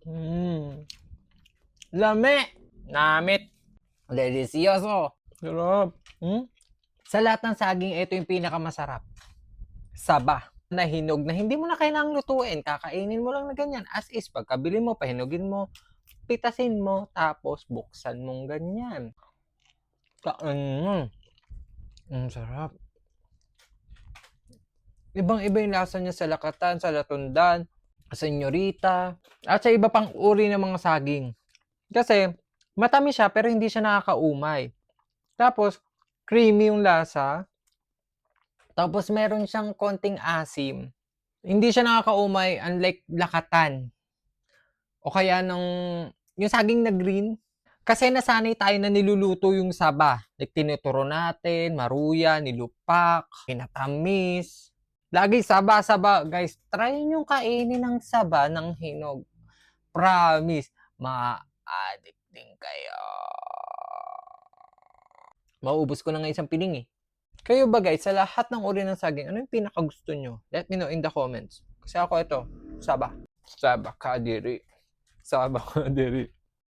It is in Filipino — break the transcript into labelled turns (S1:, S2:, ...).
S1: Mm. Lami. Namit. Delicioso. Sarap. Sa lahat ng saging, ito yung pinakamasarap. Saba na hinog na hindi mo na kailangang lutuin. Kakainin mo lang na ganyan. As is, pagkabili mo, pahinugin mo, pitasin mo, tapos buksan mong ganyan. Sarap. Ibang-iba yung lasa niya sa lakatan, sa latundan, sa senyorita, at sa iba pang uri ng mga saging. Kasi, matamis siya pero hindi siya nakakaumay. Tapos, creamy yung lasa. Tapos, meron siyang konting asim. Hindi siya nakakaumay unlike lakatan. O kaya yung saging na green. Kasi nasanay tayo na niluluto yung saba. Like, tinuturo natin, maruya, nilupak, pinatamis. Lagi saba-saba. Guys, try nyo kainin ng saba ng hinog. Promise, ma-addict din kayo. Mauubos ko na nga isang piling eh. Kayo ba guys, sa lahat ng uri ng saging, ano yung pinakagusto nyo? Let me know in the comments. Kasi ako ito, saba. Saba kadiri. Saba kadiri.